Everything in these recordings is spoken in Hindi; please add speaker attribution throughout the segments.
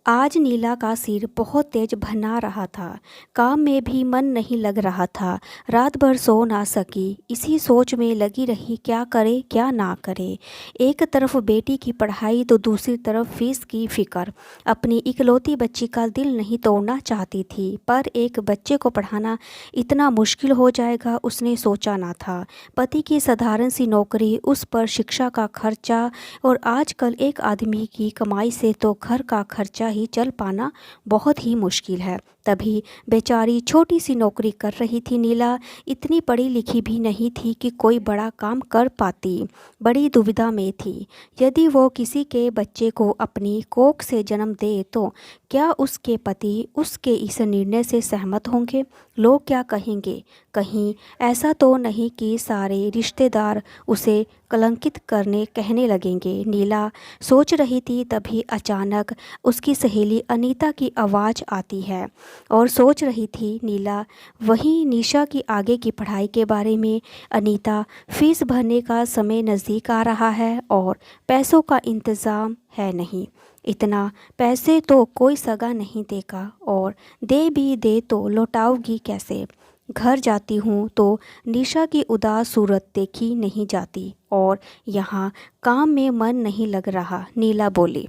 Speaker 1: आज नीला का सिर बहुत तेज भना रहा था। काम में भी मन नहीं लग रहा था। रात भर सो ना सकी, इसी सोच में लगी रही क्या करे क्या ना करे। एक तरफ बेटी की पढ़ाई तो दूसरी तरफ फीस की फिक्र। अपनी इकलौती बच्ची का दिल नहीं तोड़ना चाहती थी, पर एक बच्चे को पढ़ाना इतना मुश्किल हो जाएगा उसने सोचा ना था। पति की साधारण सी नौकरी, उस पर शिक्षा का खर्चा, और आजकल एक आदमी की कमाई से तो घर का खर्चा ही चल पाना बहुत ही मुश्किल है। तभी बेचारी छोटी सी नौकरी कर रही थी नीला। इतनी पढ़ी लिखी भी नहीं थी कि कोई बड़ा काम कर पाती। बड़ी दुविधा में थी। यदि वो किसी के बच्चे को अपनी कोख से जन्म दे तो क्या उसके पति उसके इस निर्णय से सहमत होंगे? लोग क्या कहेंगे? कहीं ऐसा तो नहीं कि सारे रिश्तेदार उसे कलंकित करने कहने लगेंगे। नीला सोच रही थी, तभी अचानक उसकी सहेली अनीता की आवाज़ आती है। और सोच रही थी नीला, वहीं निशा की आगे की पढ़ाई के बारे में। अनीता, फीस भरने का समय नज़दीक आ रहा है और पैसों का इंतज़ाम है नहीं। इतना पैसे तो कोई सगा नहीं देगा, और दे भी दे तो लौटाओगी कैसे? घर जाती हूँ तो निशा की उदास सूरत देखी नहीं जाती, और यहाँ काम में मन नहीं लग रहा। नीला बोली,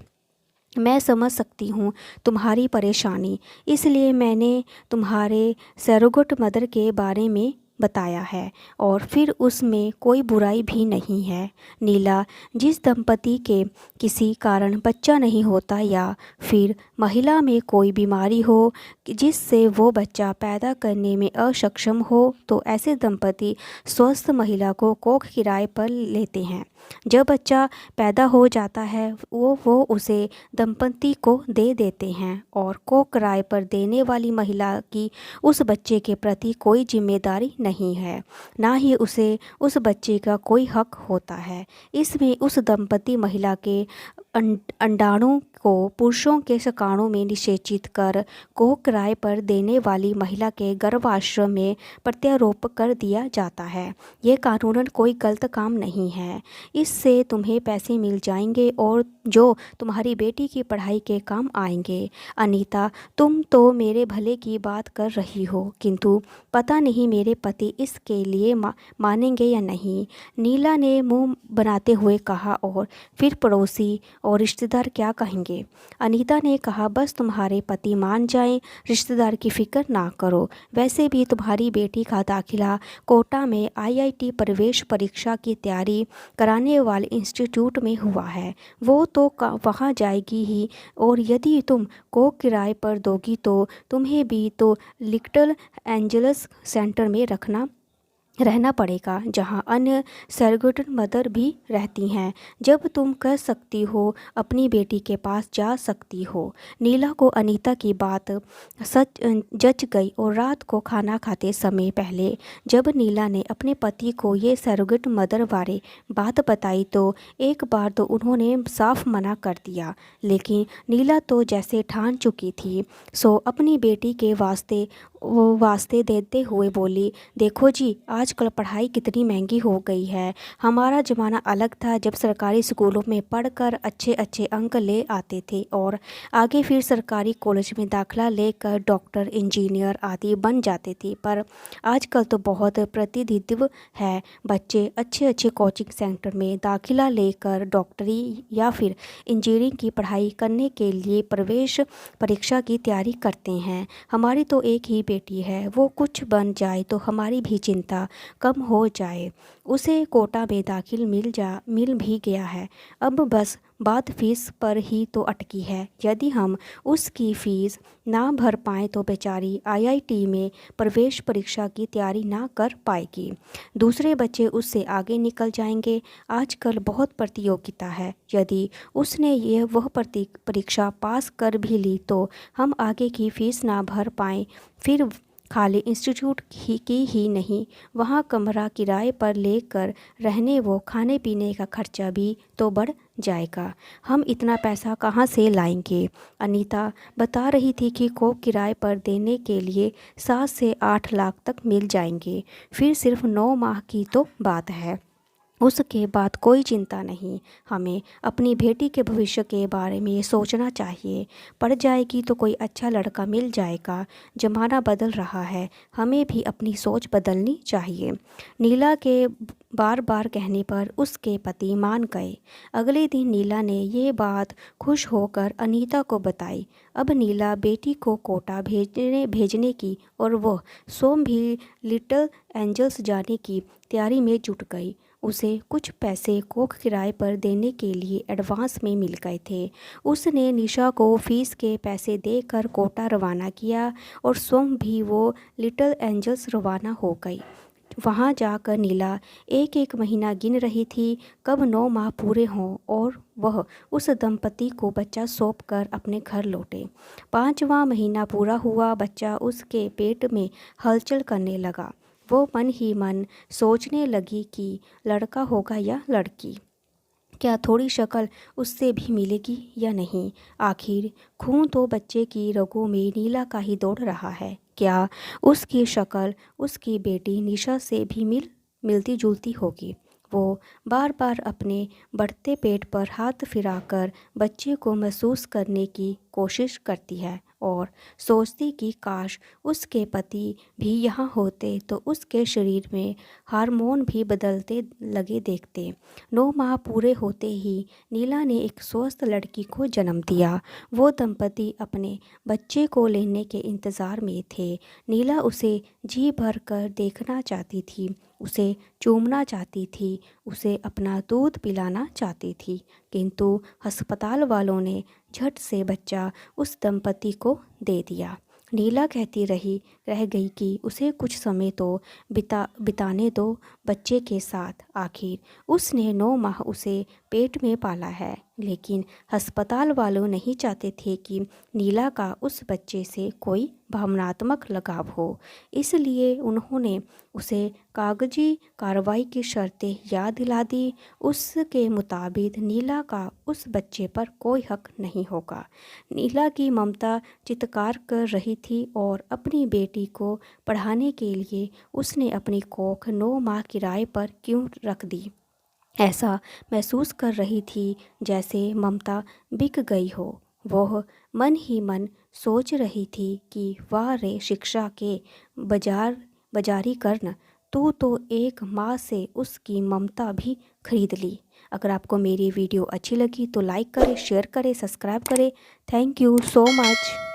Speaker 1: मैं समझ सकती हूँ तुम्हारी परेशानी, इसलिए मैंने तुम्हारे सरोगेट मदर के बारे में बताया है, और फिर उसमें कोई बुराई भी नहीं है। नीला, जिस दंपति के किसी कारण बच्चा नहीं होता, या फिर महिला में कोई बीमारी हो जिससे वो बच्चा पैदा करने में अक्षम हो, तो ऐसे दंपति स्वस्थ महिला को कोख किराए पर लेते हैं। जब बच्चा पैदा हो जाता है वो उसे दंपति को दे देते हैं, और कोख किराए पर देने वाली महिला की उस बच्चे के प्रति कोई जिम्मेदारी नहीं है, ना ही उसे उस बच्चे का कोई हक होता है। इसमें उस दंपति महिला के अंडाणु को पुरुषों के शुक्राणु में निषेचित कर कोख किराए पर देने वाली महिला के गर्भाश्रम में प्रत्यारोप कर दिया जाता है। ये कानूनन कोई गलत काम नहीं है। इससे तुम्हें पैसे मिल जाएंगे और जो तुम्हारी बेटी की पढ़ाई के काम आएंगे। अनीता, तुम तो मेरे भले की बात कर रही हो, किंतु पता नहीं मेरे पति इसके लिए मानेंगे या नहीं। नीला ने मुंह बनाते हुए कहा, और फिर पड़ोसी और रिश्तेदार क्या कहेंगे? अनीता ने कहा, बस तुम्हारे पति मान जाएं, रिश्तेदार की फिक्र ना करो। वैसे भी तुम्हारी बेटी का दाखिला कोटा में आईआईटी प्रवेश परीक्षा की तैयारी कराने वाले इंस्टीट्यूट में हुआ है। वो तो वहाँ जाएगी ही, और यदि तुम कोख किराए पर दोगी तो तुम्हें भी तो लिटिल एंजल्स सेंटर में रहना पड़ेगा, जहां अन्य सरोगेट मदर भी रहती हैं। जब तुम कह सकती हो अपनी बेटी के पास जा सकती हो। नीला को अनीता की बात सच जच गई, और रात को खाना खाते समय पहले जब नीला ने अपने पति को ये सरोगेट मदर बारे बात बताई तो एक बार तो उन्होंने साफ मना कर दिया, लेकिन नीला तो जैसे ठान चुकी थी, सो अपनी बेटी के वास्ते देते हुए बोली, देखो जी, आजकल पढ़ाई कितनी महंगी हो गई है। हमारा ज़माना अलग था, जब सरकारी स्कूलों में पढ़कर अच्छे अच्छे अंक ले आते थे और आगे फिर सरकारी कॉलेज में दाखिला लेकर डॉक्टर, इंजीनियर आदि बन जाते थे। पर आजकल तो बहुत प्रतिनिधित्व है। बच्चे अच्छे अच्छे कोचिंग सेंटर में दाखिला लेकर डॉक्टरी या फिर इंजीनियरिंग की पढ़ाई करने के लिए प्रवेश परीक्षा की तैयारी करते हैं। हमारी तो एक ही बेटी है, वो कुछ बन जाए तो हमारी भी चिंता कम हो जाए। उसे कोटा में दाखिल मिल भी गया है। अब बस बात फीस पर ही तो अटकी है। यदि हम उसकी फ़ीस ना भर पाएँ तो बेचारी आईआईटी में प्रवेश परीक्षा की तैयारी ना कर पाएगी। दूसरे बच्चे उससे आगे निकल जाएंगे। आजकल बहुत प्रतियोगिता है। यदि उसने वह परीक्षा पास कर भी ली तो हम आगे की फ़ीस ना भर पाएँ, फिर खाली इंस्टीट्यूट की ही नहीं, वहाँ कमरा किराए पर लेकर रहने व खाने पीने का खर्चा भी तो बढ़ जाएगा। हम इतना पैसा कहाँ से लाएंगे? अनीता बता रही थी कि कोख किराए पर देने के लिए 7 से 8 लाख तक मिल जाएंगे। फिर सिर्फ 9 माह की तो बात है। उसके बाद कोई चिंता नहीं। हमें अपनी बेटी के भविष्य के बारे में सोचना चाहिए। पढ़ जाएगी तो कोई अच्छा लड़का मिल जाएगा। ज़माना बदल रहा है, हमें भी अपनी सोच बदलनी चाहिए। नीला के बार बार कहने पर उसके पति मान गए। अगले दिन नीला ने ये बात खुश होकर अनीता को बताई। अब नीला बेटी को कोटा भेजने की और वह सोम भी लिटिल एंजल्स जाने की तैयारी में जुट गई। उसे कुछ पैसे कोख किराए पर देने के लिए एडवांस में मिल गए थे। उसने निशा को फीस के पैसे देकर कोटा रवाना किया और सोम भी वो लिटिल एंजल्स रवाना हो गई। वहाँ जाकर नीला एक एक महीना गिन रही थी कब 9 माह पूरे हों और वह उस दंपति को बच्चा सौंप कर अपने घर लौटे। 5वां महीना पूरा हुआ, बच्चा उसके पेट में हलचल करने लगा। वो मन ही मन सोचने लगी कि लड़का होगा या लड़की, क्या थोड़ी शक्ल उससे भी मिलेगी या नहीं। आखिर खून तो बच्चे की रगों में नीला का ही दौड़ रहा है। क्या उसकी शक्ल उसकी बेटी निशा से भी मिलती जुलती होगी। वो बार बार अपने बढ़ते पेट पर हाथ फिराकर बच्चे को महसूस करने की कोशिश करती है और सोचती कि काश उसके पति भी यहाँ होते तो उसके शरीर में हार्मोन भी बदलते लगे देखते। 9 माह पूरे होते ही नीला ने एक स्वस्थ लड़की को जन्म दिया। वो दंपति अपने बच्चे को लेने के इंतज़ार में थे। नीला उसे जी भर कर देखना चाहती थी, उसे चूमना चाहती थी, उसे अपना दूध पिलाना चाहती थी, किंतु अस्पताल वालों ने झट से बच्चा उस दंपति को दे दिया। नीला कहती रह गई कि उसे कुछ समय तो बिताने दो बच्चे के साथ। आखिर उसने 9 माह उसे पेट में पाला है, लेकिन अस्पताल वालों नहीं चाहते थे कि नीला का उस बच्चे से कोई भावनात्मक लगाव हो। इसलिए उन्होंने उसे कागजी कार्रवाई की शर्तें याद दिला दी। उसके मुताबिक नीला का उस बच्चे पर कोई हक नहीं होगा। नीला की ममता चित्कार कर रही थी और अपनी बेटी को पढ़ाने के लिए उसने अपनी कोख 9 माह किराए पर क्यों रख दी। ऐसा महसूस कर रही थी जैसे ममता बिक गई हो। वह मन ही मन सोच रही थी कि वाह रे शिक्षा के बाजारी कर्ण, तू तो एक माँ से उसकी ममता भी खरीद ली। अगर आपको मेरी वीडियो अच्छी लगी तो लाइक करें, शेयर करें, सब्सक्राइब करें। Thank you so much.